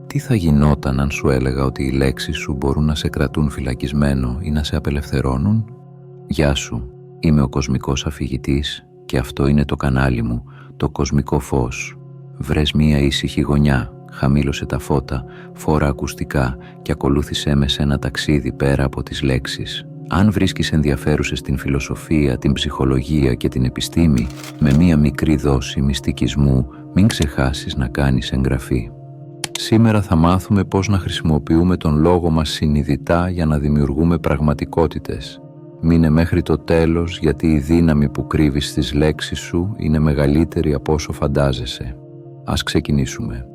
Τι θα γινόταν αν σου έλεγα ότι οι λέξεις σου μπορούν να σε κρατούν φυλακισμένο ή να σε απελευθερώνουν? Γεια σου, είμαι ο Κοσμικός Αφηγητής και αυτό είναι το κανάλι μου, το Κοσμικό Φως. Βρες μία ήσυχη γωνιά, χαμήλωσε τα φώτα, φόρα ακουστικά και ακολούθησέ με σε ένα ταξίδι πέρα από τις λέξεις. Αν βρίσκεις ενδιαφέρουσες την φιλοσοφία, την ψυχολογία και την επιστήμη, με μία μικρή δόση μυστικισμού, μην ξεχάσεις να κάνεις εγγραφή. Σήμερα θα μάθουμε πώς να χρησιμοποιούμε τον λόγο μας συνειδητά για να δημιουργούμε πραγματικότητες. Μείνε μέχρι το τέλος, γιατί η δύναμη που κρύβεις στις λέξεις σου είναι μεγαλύτερη από όσο φαντάζεσαι. Ας ξεκινήσουμε.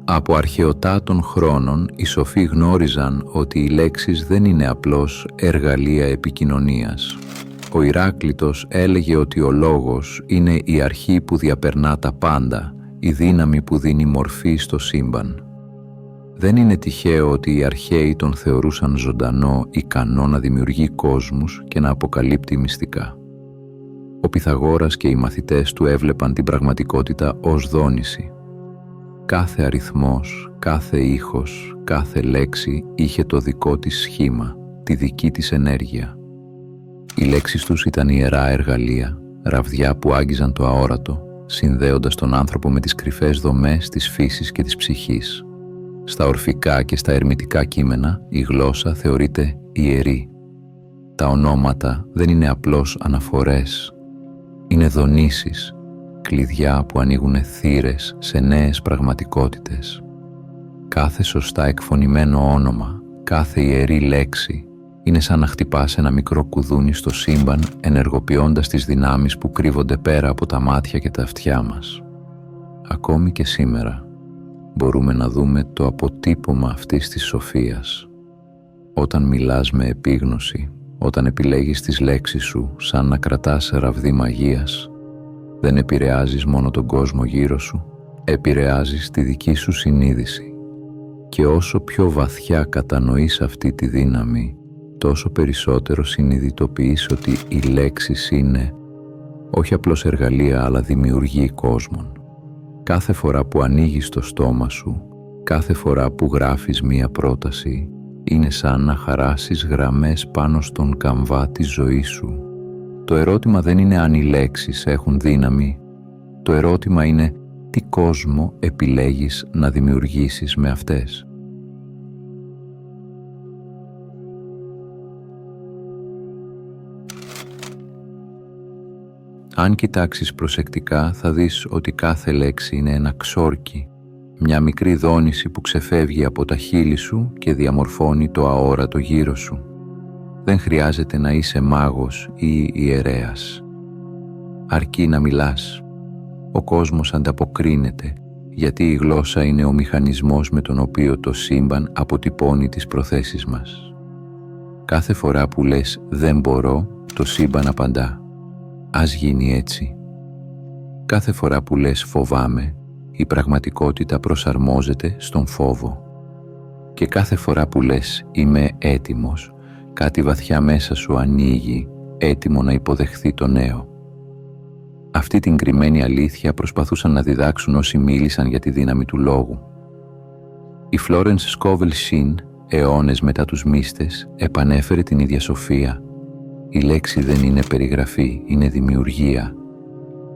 Από αρχαιοτάτων χρόνων, οι σοφοί γνώριζαν ότι οι λέξεις δεν είναι απλώς εργαλεία επικοινωνίας. Ο Ηράκλειτος έλεγε ότι ο λόγος είναι η αρχή που διαπερνά τα πάντα, η δύναμη που δίνει μορφή στο σύμπαν. Δεν είναι τυχαίο ότι οι αρχαίοι τον θεωρούσαν ζωντανό, ικανό να δημιουργεί κόσμους και να αποκαλύπτει μυστικά. Ο Πυθαγόρας και οι μαθητές του έβλεπαν την πραγματικότητα ως δόνηση. Κάθε αριθμός, κάθε ήχος, κάθε λέξη είχε το δικό της σχήμα, τη δική της ενέργεια. Οι λέξεις τους ήταν ιερά εργαλεία, ραβδιά που άγγιζαν το αόρατο, συνδέοντας τον άνθρωπο με τις κρυφές δομές της φύσης και της ψυχής. Στα ορφικά και στα ερμητικά κείμενα, η γλώσσα θεωρείται ιερή. Τα ονόματα δεν είναι απλώς αναφορές, είναι δονήσεις, κλειδιά που ανοίγουν θύρες σε νέες πραγματικότητες. Κάθε σωστά εκφωνημένο όνομα, κάθε ιερή λέξη, είναι σαν να χτυπάς ένα μικρό κουδούνι στο σύμπαν, ενεργοποιώντας τις δυνάμεις που κρύβονται πέρα από τα μάτια και τα αυτιά μας. Ακόμη και σήμερα μπορούμε να δούμε το αποτύπωμα αυτής της σοφίας. Όταν μιλάς με επίγνωση, όταν επιλέγεις τις λέξεις σου σαν να κρατάς ραβδί μαγείας, δεν επηρεάζεις μόνο τον κόσμο γύρω σου, επηρεάζεις τη δική σου συνείδηση. Και όσο πιο βαθιά κατανοείς αυτή τη δύναμη, τόσο περισσότερο συνειδητοποιείς ότι οι λέξεις είναι όχι απλώς εργαλεία, αλλά δημιουργοί κόσμων. Κάθε φορά που ανοίγεις το στόμα σου, κάθε φορά που γράφεις μία πρόταση, είναι σαν να χαράσεις γραμμές πάνω στον καμβά της ζωής σου. Το ερώτημα δεν είναι αν οι λέξεις έχουν δύναμη, το ερώτημα είναι τι κόσμο επιλέγεις να δημιουργήσεις με αυτές. Αν κοιτάξεις προσεκτικά, θα δεις ότι κάθε λέξη είναι ένα ξόρκι, μια μικρή δόνηση που ξεφεύγει από τα χείλη σου και διαμορφώνει το αόρατο γύρω σου. Δεν χρειάζεται να είσαι μάγος ή ιερέας. Αρκεί να μιλάς. Ο κόσμος ανταποκρίνεται, γιατί η γλώσσα είναι ο μηχανισμός με τον οποίο το σύμπαν αποτυπώνει τις προθέσεις μας. Κάθε φορά που λες «δεν μπορώ», το σύμπαν απαντά «ας γίνει έτσι». Κάθε φορά που λες «φοβάμαι», η πραγματικότητα προσαρμόζεται στον φόβο. Και κάθε φορά που λες «είμαι έτοιμος», κάτι βαθιά μέσα σου ανοίγει, έτοιμο να υποδεχθεί το νέο. Αυτή την κρυμμένη αλήθεια προσπαθούσαν να διδάξουν όσοι μίλησαν για τη δύναμη του λόγου. Η Florence Scovel Shinn, αιώνες μετά τους μύστες, επανέφερε την ίδια σοφία. Η λέξη δεν είναι περιγραφή, είναι δημιουργία.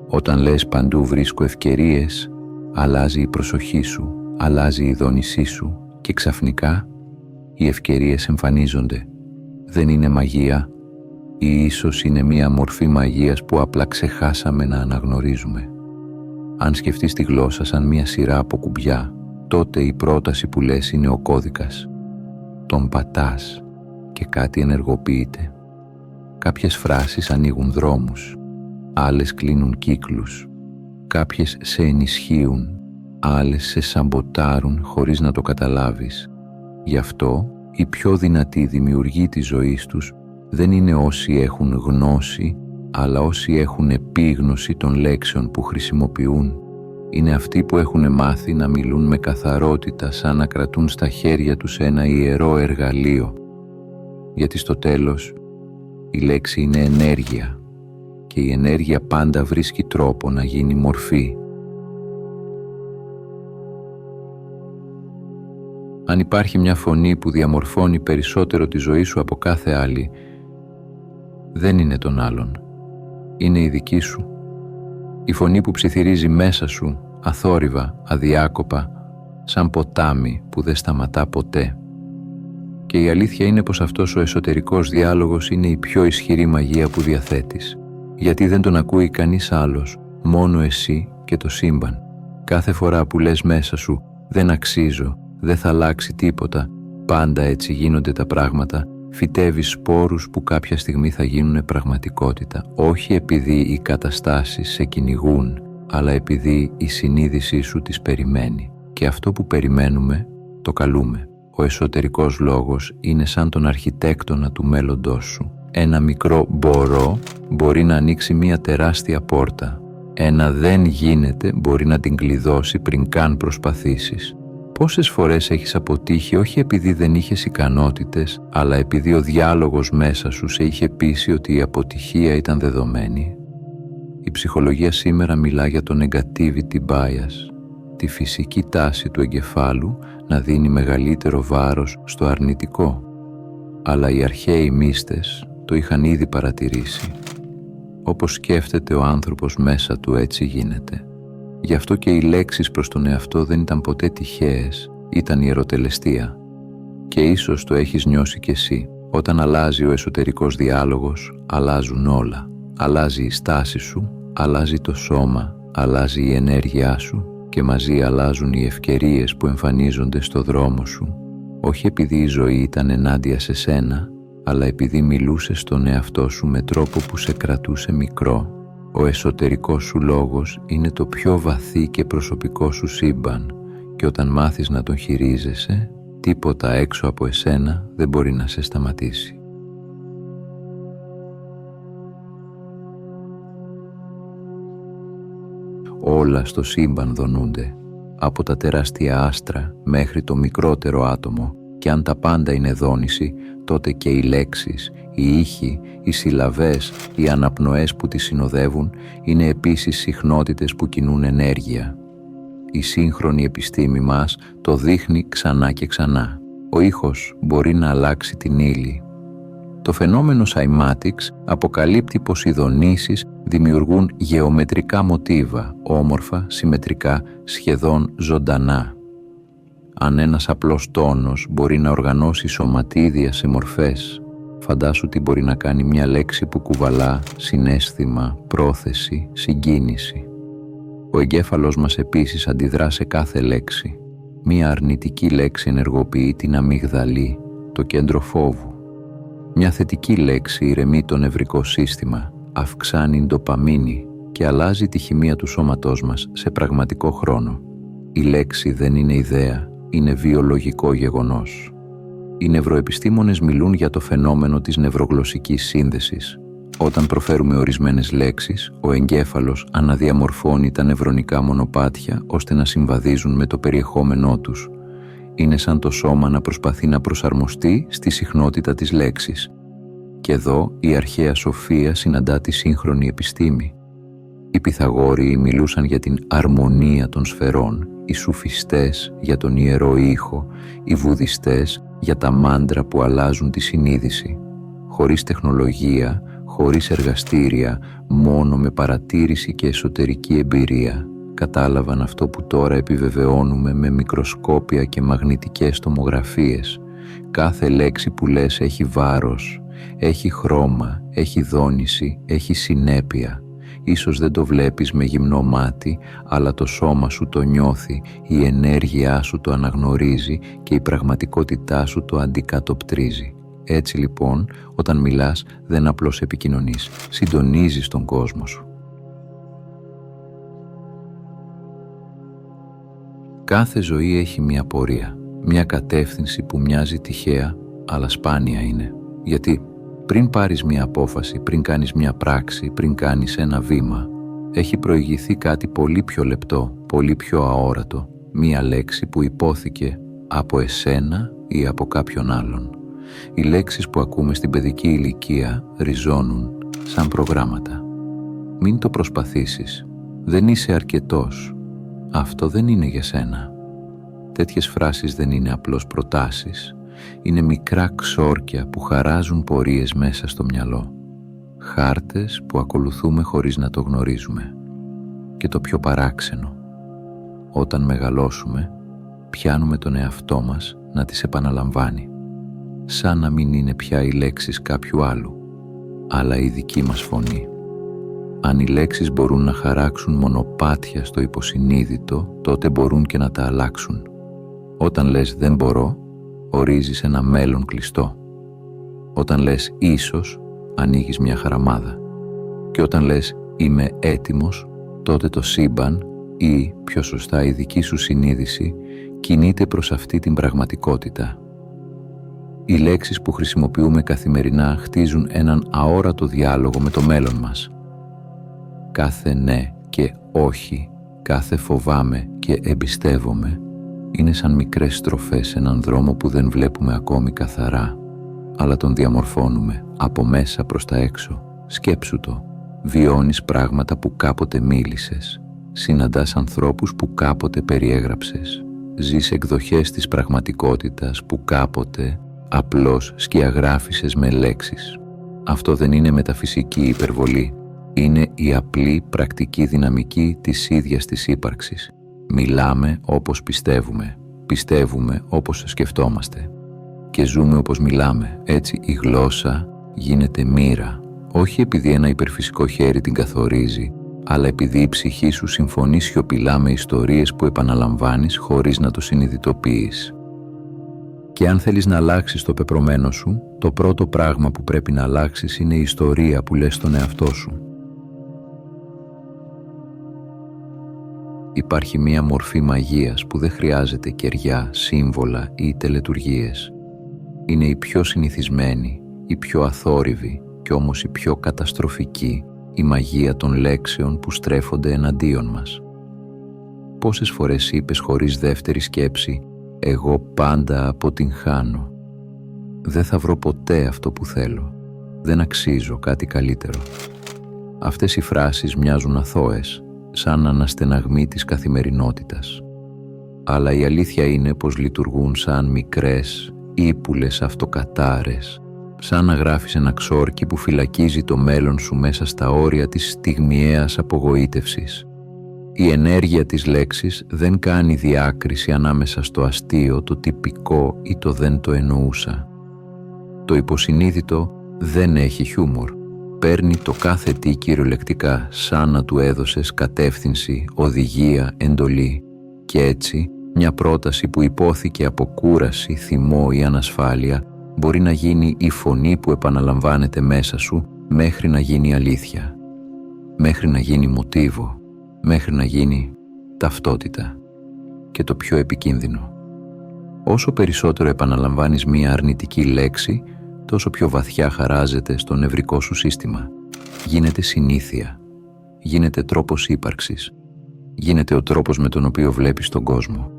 Όταν λες «παντού βρίσκω ευκαιρίες», αλλάζει η προσοχή σου, αλλάζει η δόνησή σου και ξαφνικά οι ευκαιρίες εμφανίζονται. Δεν είναι μαγεία ή ίσως είναι μία μορφή μαγείας που απλά ξεχάσαμε να αναγνωρίζουμε. Αν σκεφτείς τη γλώσσα σαν μία σειρά από κουμπιά, τότε η πρόταση που λες είναι ο κώδικας. Τον πατάς και κάτι ενεργοποιείται. Κάποιες φράσεις ανοίγουν δρόμους, άλλες κλείνουν κύκλους. Κάποιες σε ενισχύουν, άλλες σε σαμποτάρουν χωρίς να το καταλάβεις. Γι' αυτό οι πιο δυνατοί δημιουργοί της ζωής τους δεν είναι όσοι έχουν γνώση, αλλά όσοι έχουν επίγνωση των λέξεων που χρησιμοποιούν. Είναι αυτοί που έχουν μάθει να μιλούν με καθαρότητα, σαν να κρατούν στα χέρια τους ένα ιερό εργαλείο. Γιατί στο τέλος η λέξη είναι ενέργεια και η ενέργεια πάντα βρίσκει τρόπο να γίνει μορφή. Αν υπάρχει μια φωνή που διαμορφώνει περισσότερο τη ζωή σου από κάθε άλλη, δεν είναι των άλλων. Είναι η δική σου. Η φωνή που ψιθυρίζει μέσα σου, αθόρυβα, αδιάκοπα, σαν ποτάμι που δεν σταματά ποτέ. Και η αλήθεια είναι πως αυτός ο εσωτερικός διάλογος είναι η πιο ισχυρή μαγεία που διαθέτεις, γιατί δεν τον ακούει κανείς άλλος, μόνο εσύ και το σύμπαν. Κάθε φορά που λες μέσα σου «δεν αξίζω», «δεν θα αλλάξει τίποτα», πάντα έτσι γίνονται τα πράγματα, φυτεύεις σπόρους που κάποια στιγμή θα γίνουν πραγματικότητα, όχι επειδή οι καταστάσεις σε κυνηγούν, αλλά επειδή η συνείδησή σου τις περιμένει. Και αυτό που περιμένουμε το καλούμε. Ο εσωτερικός λόγος είναι σαν τον αρχιτέκτονα του μέλλοντός σου. Ένα μικρό «μπορώ» μπορεί να ανοίξει μια τεράστια πόρτα. Ένα «δεν γίνεται» μπορεί να την κλειδώσει πριν καν προσπαθήσεις. Πόσες φορές έχεις αποτύχει όχι επειδή δεν είχες ικανότητες, αλλά επειδή ο διάλογος μέσα σου σε είχε πείσει ότι η αποτυχία ήταν δεδομένη. Η ψυχολογία σήμερα μιλά για το negativity bias, τη φυσική τάση του εγκεφάλου να δίνει μεγαλύτερο βάρος στο αρνητικό. Αλλά οι αρχαίοι μύστες το είχαν ήδη παρατηρήσει. Όπως σκέφτεται ο άνθρωπος μέσα του, έτσι γίνεται. Γι' αυτό και οι λέξεις προς τον εαυτό δεν ήταν ποτέ τυχαίες, ήταν ιεροτελεστία. Και ίσως το έχεις νιώσει κι εσύ. Όταν αλλάζει ο εσωτερικός διάλογος, αλλάζουν όλα. Αλλάζει η στάση σου, αλλάζει το σώμα, αλλάζει η ενέργειά σου και μαζί αλλάζουν οι ευκαιρίες που εμφανίζονται στο δρόμο σου. Όχι επειδή η ζωή ήταν ενάντια σε σένα, αλλά επειδή μιλούσες στον εαυτό σου με τρόπο που σε κρατούσε μικρό. Ο εσωτερικός σου λόγος είναι το πιο βαθύ και προσωπικό σου σύμπαν και όταν μάθεις να τον χειρίζεσαι, τίποτα έξω από εσένα δεν μπορεί να σε σταματήσει. Όλα στο σύμπαν δονούνται, από τα τεράστια άστρα μέχρι το μικρότερο άτομο, και αν τα πάντα είναι δόνηση, τότε και οι λέξεις, οι ήχοι, οι συλλαβές, οι αναπνοές που τις συνοδεύουν είναι επίσης συχνότητες που κινούν ενέργεια. Η σύγχρονη επιστήμη μας το δείχνει ξανά και ξανά. Ο ήχος μπορεί να αλλάξει την ύλη. Το φαινόμενο cymatics αποκαλύπτει πως οι δονήσεις δημιουργούν γεωμετρικά μοτίβα, όμορφα, συμμετρικά, σχεδόν ζωντανά. Αν ένας απλός τόνος μπορεί να οργανώσει σωματίδια σε μορφές, φαντάσου τι μπορεί να κάνει μια λέξη που κουβαλά συναίσθημα, πρόθεση, συγκίνηση. Ο εγκέφαλος μας επίσης αντιδρά σε κάθε λέξη. Μια αρνητική λέξη ενεργοποιεί την αμυγδαλή, το κέντρο φόβου. Μια θετική λέξη ηρεμεί το νευρικό σύστημα, αυξάνει ντοπαμίνη και αλλάζει τη χημεία του σώματός μας σε πραγματικό χρόνο. Η λέξη δεν είναι ιδέα, είναι βιολογικό γεγονός. Οι νευροεπιστήμονες μιλούν για το φαινόμενο της νευρογλωσσικής σύνδεσης. Όταν προφέρουμε ορισμένες λέξεις, ο εγκέφαλος αναδιαμορφώνει τα νευρονικά μονοπάτια ώστε να συμβαδίζουν με το περιεχόμενό τους. Είναι σαν το σώμα να προσπαθεί να προσαρμοστεί στη συχνότητα της λέξης. Και εδώ η αρχαία σοφία συναντά τη σύγχρονη επιστήμη. Οι Πυθαγόριοι μιλούσαν για την αρμονία των σφαιρών, οι Σουφιστές για τον ιερό ήχο, οι Βουδιστές για τα μάντρα που αλλάζουν τη συνείδηση. Χωρίς τεχνολογία, χωρίς εργαστήρια, μόνο με παρατήρηση και εσωτερική εμπειρία, κατάλαβαν αυτό που τώρα επιβεβαιώνουμε με μικροσκόπια και μαγνητικές τομογραφίες. Κάθε λέξη που λες έχει βάρος, έχει χρώμα, έχει δόνηση, έχει συνέπεια. Ίσως δεν το βλέπεις με γυμνό μάτι, αλλά το σώμα σου το νιώθει, η ενέργειά σου το αναγνωρίζει και η πραγματικότητά σου το αντικατοπτρίζει. Έτσι λοιπόν, όταν μιλάς, δεν απλώς επικοινωνείς, συντονίζεις τον κόσμο σου. Κάθε ζωή έχει μια πορεία, μια κατεύθυνση που μοιάζει τυχαία, αλλά σπάνια είναι. Γιατί πριν πάρεις μια απόφαση, πριν κάνεις μια πράξη, πριν κάνεις ένα βήμα, έχει προηγηθεί κάτι πολύ πιο λεπτό, πολύ πιο αόρατο, μια λέξη που υπόθηκε από εσένα ή από κάποιον άλλον. Οι λέξεις που ακούμε στην παιδική ηλικία ριζώνουν σαν προγράμματα. Μην το προσπαθήσεις. Δεν είσαι αρκετός. Αυτό δεν είναι για σένα. Τέτοιες φράσεις δεν είναι απλώς προτάσεις. Είναι μικρά ξόρκια που χαράζουν πορείες μέσα στο μυαλό. Χάρτες που ακολουθούμε χωρίς να το γνωρίζουμε. Και το πιο παράξενο, όταν μεγαλώσουμε, πιάνουμε τον εαυτό μας να τις επαναλαμβάνει. Σαν να μην είναι πια οι λέξεις κάποιου άλλου, αλλά η δική μας φωνή. Αν οι λέξεις μπορούν να χαράξουν μονοπάτια στο υποσυνείδητο, τότε μπορούν και να τα αλλάξουν. Όταν λες «δεν μπορώ», ορίζεις ένα μέλλον κλειστό. Όταν λες «ίσως», ανοίγεις μια χαραμάδα. Και όταν λες «είμαι έτοιμος», τότε το σύμπαν ή, πιο σωστά, η δική σου συνείδηση κινείται προς αυτή την πραγματικότητα. Οι λέξεις που χρησιμοποιούμε καθημερινά χτίζουν έναν αόρατο διάλογο με το μέλλον μας. Κάθε ναι και όχι, κάθε φοβάμαι και εμπιστεύομαι, είναι σαν μικρές στροφές σε έναν δρόμο που δεν βλέπουμε ακόμη καθαρά, αλλά τον διαμορφώνουμε από μέσα προς τα έξω. Σκέψου το. Βιώνεις πράγματα που κάποτε μίλησες. Συναντάς ανθρώπους που κάποτε περιέγραψες. Ζεις εκδοχές της πραγματικότητας που κάποτε απλώς σκιαγράφησες με λέξεις. Αυτό δεν είναι μεταφυσική υπερβολή. Είναι η απλή πρακτική δυναμική της ίδιας της ύπαρξης. Μιλάμε όπως πιστεύουμε. Πιστεύουμε όπως σκεφτόμαστε. Και ζούμε όπως μιλάμε. Έτσι η γλώσσα γίνεται μοίρα. Όχι επειδή ένα υπερφυσικό χέρι την καθορίζει, αλλά επειδή η ψυχή σου συμφωνεί σιωπηλά με ιστορίες που επαναλαμβάνεις χωρίς να το συνειδητοποιείς. Και αν θέλεις να αλλάξεις το πεπρωμένο σου, το πρώτο πράγμα που πρέπει να αλλάξεις είναι η ιστορία που λες στον εαυτό σου. Υπάρχει μία μορφή μαγείας που δεν χρειάζεται κεριά, σύμβολα ή τελετουργίες. Είναι η πιο συνηθισμένη, η πιο αθόρυβη και όμως η πιο καταστροφική, η μαγεία των λέξεων που στρέφονται εναντίον μας. Πόσες φορές είπες χωρίς δεύτερη σκέψη «εγώ πάντα αποτυγχάνω», «δεν θα βρω ποτέ αυτό που θέλω», «δεν αξίζω κάτι καλύτερο». Αυτές οι φράσεις μοιάζουν αθώες, σαν αναστεναγμή της καθημερινότητας. Αλλά η αλήθεια είναι πως λειτουργούν σαν μικρές, ύπουλες αυτοκατάρες, σαν να γράφεις ένα ξόρκι που φυλακίζει το μέλλον σου μέσα στα όρια της στιγμιαίας απογοήτευσης. Η ενέργεια της λέξης δεν κάνει διάκριση ανάμεσα στο αστείο, το τυπικό ή το δεν το εννοούσα. Το υποσυνείδητο δεν έχει χιούμορ. Παίρνει το κάθε τι κυριολεκτικά, σαν να του έδωσες κατεύθυνση, οδηγία, εντολή. Και έτσι, μια πρόταση που υπόθηκε από κούραση, θυμό ή ανασφάλεια μπορεί να γίνει η φωνή που επαναλαμβάνεται μέσα σου μέχρι να γίνει αλήθεια, μέχρι να γίνει μοτίβο, μέχρι να γίνει ταυτότητα. Και το πιο επικίνδυνο, όσο περισσότερο επαναλαμβάνεις μία αρνητική λέξη, τόσο πιο βαθιά χαράζεται στο νευρικό σου σύστημα. Γίνεται συνήθεια, γίνεται τρόπος ύπαρξης, γίνεται ο τρόπος με τον οποίο βλέπεις τον κόσμο.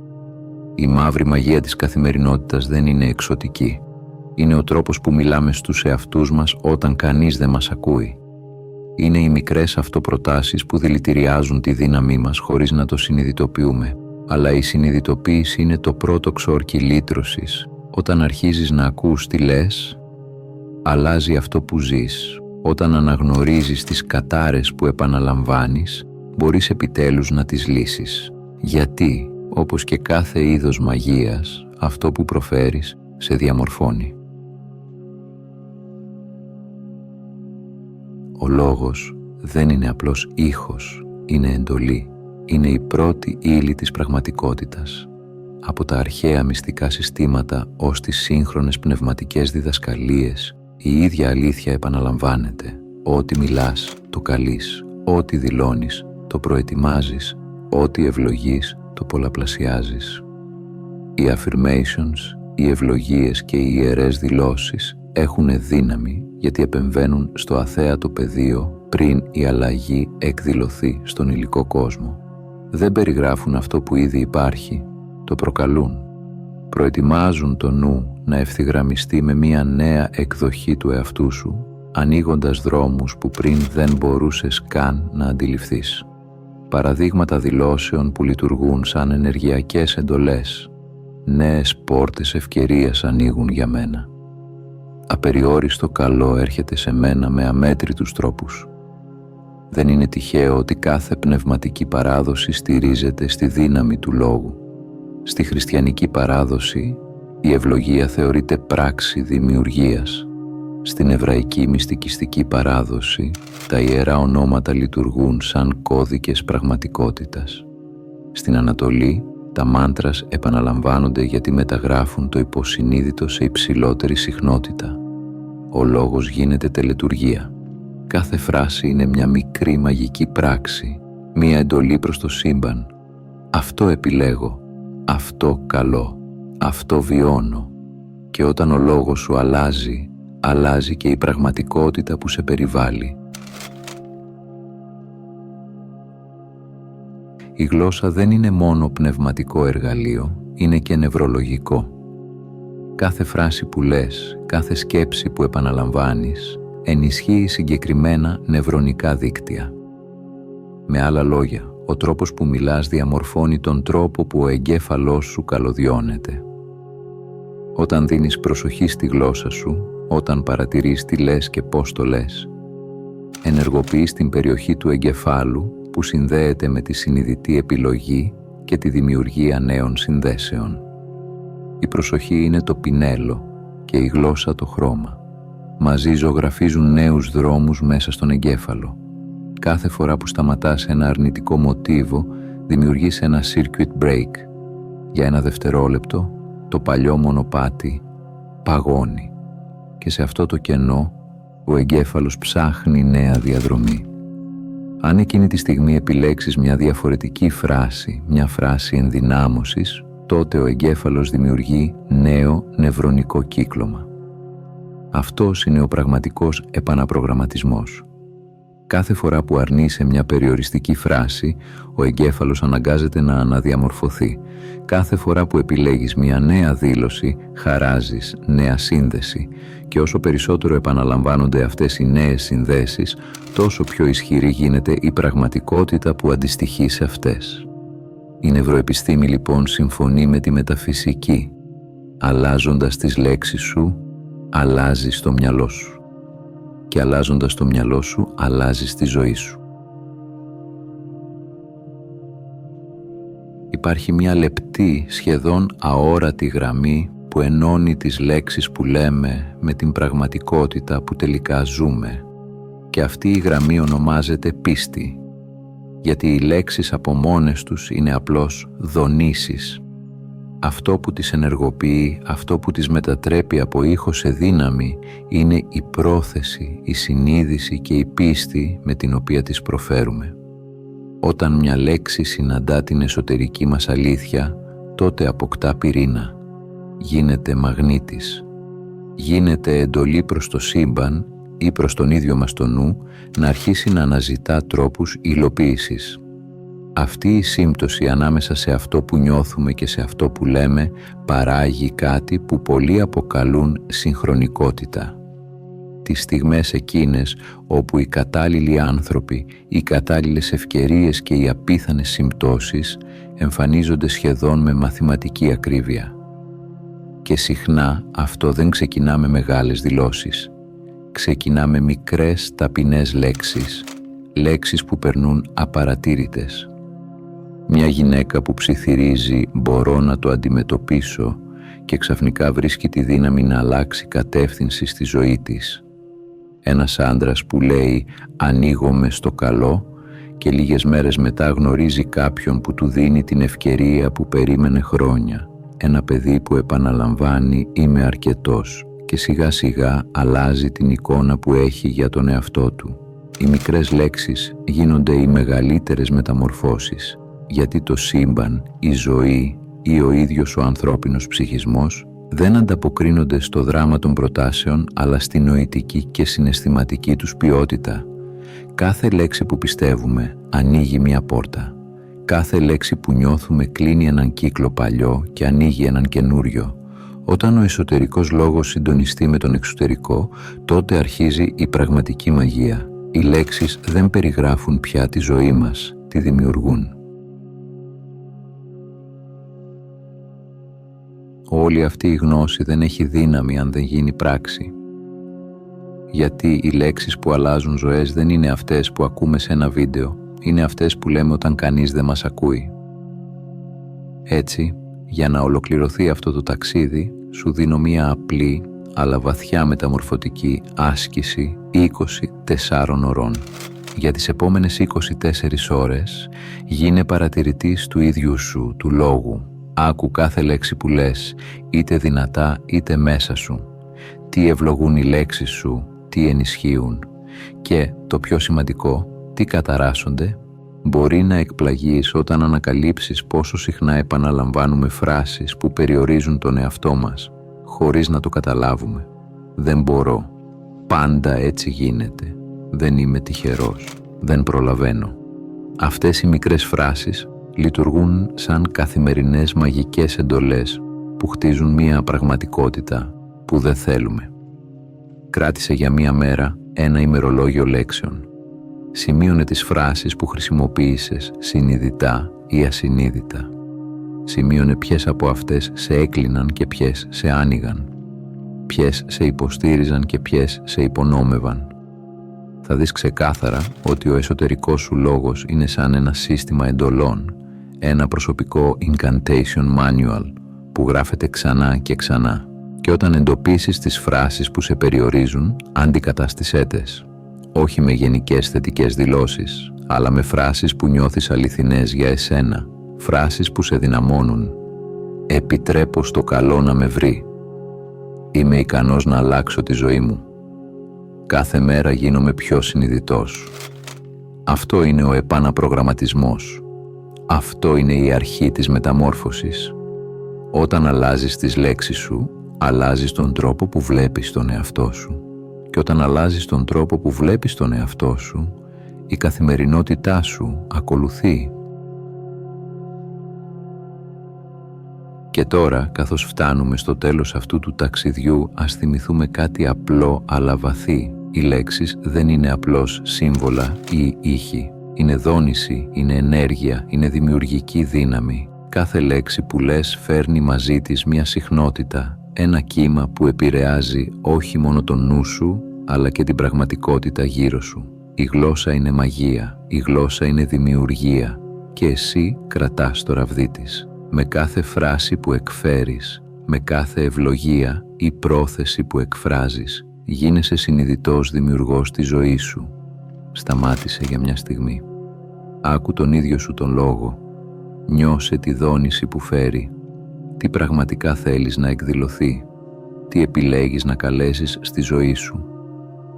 Η μαύρη μαγεία της καθημερινότητας δεν είναι εξωτική. Είναι ο τρόπος που μιλάμε στους εαυτούς μας όταν κανείς δεν μας ακούει. Είναι οι μικρές αυτοπροτάσεις που δηλητηριάζουν τη δύναμή μας χωρίς να το συνειδητοποιούμε. Αλλά η συνειδητοποίηση είναι το πρώτο ξόρκι λύτρωσης. Όταν αρχίζεις να ακούς τι λες, αλλάζει αυτό που ζεις. Όταν αναγνωρίζεις τις κατάρες που επαναλαμβάνεις, μπορείς επιτέλους να τις λύσεις. Γιατί, όπως και κάθε είδος μαγείας, αυτό που προφέρεις σε διαμορφώνει. Ο λόγος δεν είναι απλώς ήχος, είναι εντολή. Είναι η πρώτη ύλη της πραγματικότητας. Από τα αρχαία μυστικά συστήματα ως τις σύγχρονες πνευματικές διδασκαλίες, η ίδια αλήθεια επαναλαμβάνεται. Ό,τι μιλάς, το καλείς. Ό,τι δηλώνεις, το προετοιμάζεις. Ό,τι ευλογείς, το πολλαπλασιάζεις. Οι affirmations, οι ευλογίες και οι ιερές δηλώσεις έχουν δύναμη γιατί επεμβαίνουν στο αθέατο πεδίο πριν η αλλαγή εκδηλωθεί στον υλικό κόσμο. Δεν περιγράφουν αυτό που ήδη υπάρχει, το προκαλούν. Προετοιμάζουν το νου να ευθυγραμμιστεί με μια νέα εκδοχή του εαυτού σου, ανοίγοντας δρόμους που πριν δεν μπορούσες καν να αντιληφθείς. Παραδείγματα δηλώσεων που λειτουργούν σαν ενεργειακές εντολές. νέες πόρτες ευκαιρίας ανοίγουν για μένα. Απεριόριστο καλό έρχεται σε μένα με αμέτρητους τρόπους. Δεν είναι τυχαίο ότι κάθε πνευματική παράδοση στηρίζεται στη δύναμη του λόγου. Στη χριστιανική παράδοση, η ευλογία θεωρείται πράξη δημιουργίας. Στην εβραϊκή μυστικιστική παράδοση, τα ιερά ονόματα λειτουργούν σαν κώδικες πραγματικότητας. Στην Ανατολή, τα μάντρας επαναλαμβάνονται γιατί μεταγράφουν το υποσυνείδητο σε υψηλότερη συχνότητα. Ο λόγος γίνεται τελετουργία. Κάθε φράση είναι μια μικρή μαγική πράξη, μια εντολή προς το σύμπαν. Αυτό επιλέγω, αυτό καλό, αυτό βιώνω. Και όταν ο λόγος σου αλλάζει, αλλάζει και η πραγματικότητα που σε περιβάλλει. Η γλώσσα δεν είναι μόνο πνευματικό εργαλείο, είναι και νευρολογικό. Κάθε φράση που λες, κάθε σκέψη που επαναλαμβάνεις, ενισχύει συγκεκριμένα νευρονικά δίκτυα. Με άλλα λόγια, ο τρόπος που μιλάς διαμορφώνει τον τρόπο που ο εγκέφαλός σου καλωδιώνεται. Όταν δίνεις προσοχή στη γλώσσα σου, όταν παρατηρείς τι λες και πώς το λες, ενεργοποιείς την περιοχή του εγκεφάλου που συνδέεται με τη συνειδητή επιλογή και τη δημιουργία νέων συνδέσεων. Η προσοχή είναι το πινέλο και η γλώσσα το χρώμα. Μαζί ζωγραφίζουν νέους δρόμους μέσα στον εγκέφαλο. Κάθε φορά που σταματάς ένα αρνητικό μοτίβο, δημιουργείς ένα circuit break. Για ένα δευτερόλεπτο, το παλιό μονοπάτι παγώνει και σε αυτό το κενό ο εγκέφαλος ψάχνει νέα διαδρομή. Αν εκείνη τη στιγμή επιλέξεις μια διαφορετική φράση, μια φράση ενδυνάμωσης, τότε ο εγκέφαλος δημιουργεί νέο νευρονικό κύκλωμα. Αυτός είναι ο πραγματικός επαναπρογραμματισμός. Κάθε φορά που αρνείσαι μια περιοριστική φράση, ο εγκέφαλος αναγκάζεται να αναδιαμορφωθεί. Κάθε φορά που επιλέγεις μια νέα δήλωση, χαράζεις νέα σύνδεση και όσο περισσότερο επαναλαμβάνονται αυτές οι νέες συνδέσεις, τόσο πιο ισχυρή γίνεται η πραγματικότητα που αντιστοιχεί σε αυτές. Η νευροεπιστήμη λοιπόν συμφωνεί με τη μεταφυσική. Αλλάζοντας τις λέξεις σου, αλλάζεις το μυαλό σου. Και αλλάζοντας το μυαλό σου, αλλάζεις τη ζωή σου. Υπάρχει μια λεπτή, σχεδόν αόρατη γραμμή που ενώνει τις λέξεις που λέμε με την πραγματικότητα που τελικά ζούμε. Και αυτή η γραμμή ονομάζεται πίστη, γιατί οι λέξεις από μόνες τους είναι απλώς δονήσεις. Αυτό που τις ενεργοποιεί, αυτό που τις μετατρέπει από ήχο σε δύναμη είναι η πρόθεση, η συνείδηση και η πίστη με την οποία τις προφέρουμε. Όταν μια λέξη συναντά την εσωτερική μας αλήθεια, τότε αποκτά πυρήνα, γίνεται μαγνήτης, γίνεται εντολή προς το σύμπαν ή προς τον ίδιο μας το νου να αρχίσει να αναζητά τρόπους υλοποίησης. Αυτή η σύμπτωση ανάμεσα σε αυτό που νιώθουμε και σε αυτό που λέμε παράγει κάτι που πολλοί αποκαλούν συγχρονικότητα. Τις στιγμές εκείνες όπου οι κατάλληλοι άνθρωποι, οι κατάλληλες ευκαιρίες και οι απίθανες συμπτώσεις εμφανίζονται σχεδόν με μαθηματική ακρίβεια. Και συχνά αυτό δεν ξεκινά με μεγάλες δηλώσεις. Ξεκινά με μικρές ταπεινές λέξεις που περνούν απαρατήρητες. Μια γυναίκα που ψιθυρίζει «μπορώ να το αντιμετωπίσω» και ξαφνικά βρίσκει τη δύναμη να αλλάξει κατεύθυνση στη ζωή της. Ένας άντρας που λέει «ανοίγομαι στο καλό» και λίγες μέρες μετά γνωρίζει κάποιον που του δίνει την ευκαιρία που περίμενε χρόνια. Ένα παιδί που επαναλαμβάνει «είμαι αρκετός» και σιγά σιγά αλλάζει την εικόνα που έχει για τον εαυτό του. Οι μικρές λέξεις γίνονται οι μεγαλύτερες μεταμορφώσεις, γιατί το σύμπαν, η ζωή ή ο ίδιος ο ανθρώπινος ψυχισμός δεν ανταποκρίνονται στο δράμα των προτάσεων, αλλά στη νοητική και συναισθηματική τους ποιότητα. Κάθε λέξη που πιστεύουμε ανοίγει μια πόρτα. Κάθε λέξη που νιώθουμε κλείνει έναν κύκλο παλιό και ανοίγει έναν καινούριο. Όταν ο εσωτερικός λόγος συντονιστεί με τον εξωτερικό, τότε αρχίζει η πραγματική μαγεία. Οι λέξεις δεν περιγράφουν πια τη ζωή μας, τη δημιουργούν. όλη αυτή η γνώση δεν έχει δύναμη αν δεν γίνει πράξη. Γιατί οι λέξεις που αλλάζουν ζωές δεν είναι αυτές που ακούμε σε ένα βίντεο, είναι αυτές που λέμε όταν κανείς δεν μας ακούει. Έτσι, για να ολοκληρωθεί αυτό το ταξίδι, σου δίνω μία απλή, αλλά βαθιά μεταμορφωτική άσκηση 24 ωρών. Για τις επόμενες 24 ώρες, γίνε παρατηρητής του ίδιου σου, του λόγου. Άκου κάθε λέξη που λες, είτε δυνατά είτε μέσα σου. Τι ευλογούν οι λέξεις σου, τι ενισχύουν. Και, το πιο σημαντικό, τι καταράσσονται. Μπορεί να εκπλαγείς όταν ανακαλύψεις πόσο συχνά επαναλαμβάνουμε φράσεις που περιορίζουν τον εαυτό μας, χωρίς να το καταλάβουμε. Δεν μπορώ. Πάντα έτσι γίνεται. Δεν είμαι τυχερός. Δεν προλαβαίνω. Αυτές οι μικρές φράσεις λειτουργούν σαν καθημερινές μαγικές εντολές που χτίζουν μία πραγματικότητα που δεν θέλουμε. Κράτησε για μία μέρα ένα ημερολόγιο λέξεων. Σημείωνε τις φράσεις που χρησιμοποίησες συνειδητά ή ασυνείδητα. Σημείωνε ποιες από αυτές σε έκλειναν και ποιες σε άνοιγαν. Ποιες σε υποστήριζαν και ποιες σε υπονόμευαν. Θα δεις ξεκάθαρα ότι ο εσωτερικός σου λόγος είναι σαν ένα σύστημα εντολών, ένα προσωπικό incantation manual που γράφεται ξανά και ξανά. Και όταν εντοπίσεις τις φράσεις που σε περιορίζουν, αντικατάστησέ τες. Όχι με γενικές θετικές δηλώσεις, αλλά με φράσεις που νιώθεις αληθινές για εσένα, φράσεις που σε δυναμώνουν. Επιτρέπω στο καλό να με βρει. Είμαι ικανός να αλλάξω τη ζωή μου. Κάθε μέρα γίνομαι πιο συνειδητός. Αυτό είναι ο επαναπρογραμματισμός. Αυτό είναι η αρχή της μεταμόρφωσης. Όταν αλλάζεις τις λέξεις σου, αλλάζεις τον τρόπο που βλέπεις τον εαυτό σου. Και όταν αλλάζεις τον τρόπο που βλέπεις τον εαυτό σου, η καθημερινότητά σου ακολουθεί. Και τώρα, καθώς φτάνουμε στο τέλος αυτού του ταξιδιού, ας θυμηθούμε κάτι απλό αλλά βαθύ. Οι λέξεις δεν είναι απλώς σύμβολα ή ήχοι. Είναι δόνηση, είναι ενέργεια, είναι δημιουργική δύναμη. Κάθε λέξη που λες φέρνει μαζί της μια συχνότητα, ένα κύμα που επηρεάζει όχι μόνο τον νου σου, αλλά και την πραγματικότητα γύρω σου. Η γλώσσα είναι μαγεία, η γλώσσα είναι δημιουργία και εσύ κρατάς το ραβδί της. Με κάθε φράση που εκφέρεις, με κάθε ευλογία ή πρόθεση που εκφράζεις, γίνεσαι συνειδητός δημιουργός της ζωής σου. Σταμάτησε για μια στιγμή. Άκου τον ίδιο σου τον λόγο. Νιώσε τη δόνηση που φέρει. Τι πραγματικά θέλεις να εκδηλωθεί. Τι επιλέγεις να καλέσεις στη ζωή σου.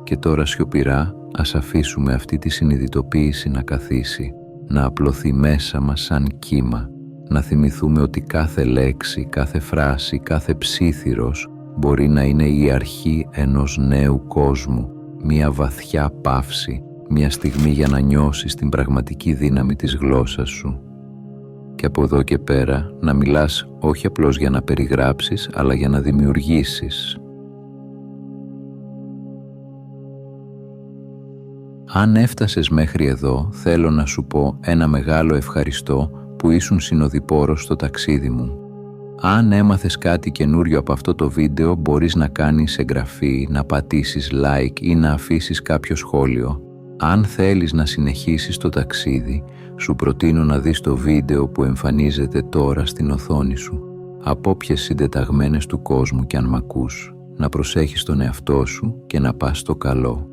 Και τώρα σιωπηρά ας αφήσουμε αυτή τη συνειδητοποίηση να καθίσει, να απλωθεί μέσα μας σαν κύμα, να θυμηθούμε ότι κάθε λέξη, κάθε φράση, κάθε ψίθυρος μπορεί να είναι η αρχή ενός νέου κόσμου, μια βαθιά παύση, μια στιγμή για να νιώσεις την πραγματική δύναμη της γλώσσας σου. Και από εδώ και πέρα να μιλάς όχι απλώς για να περιγράψεις, αλλά για να δημιουργήσεις. Αν έφτασες μέχρι εδώ, θέλω να σου πω ένα μεγάλο ευχαριστώ που ήσουν συνοδοιπόρος στο ταξίδι μου. Αν έμαθες κάτι καινούριο από αυτό το βίντεο, μπορείς να κάνεις εγγραφή, να πατήσεις like ή να αφήσεις κάποιο σχόλιο. Αν θέλεις να συνεχίσεις το ταξίδι, σου προτείνω να δεις το βίντεο που εμφανίζεται τώρα στην οθόνη σου. Από όποιες συντεταγμένες του κόσμου κι αν μ' ακούς, να προσέχεις τον εαυτό σου και να πας στο καλό.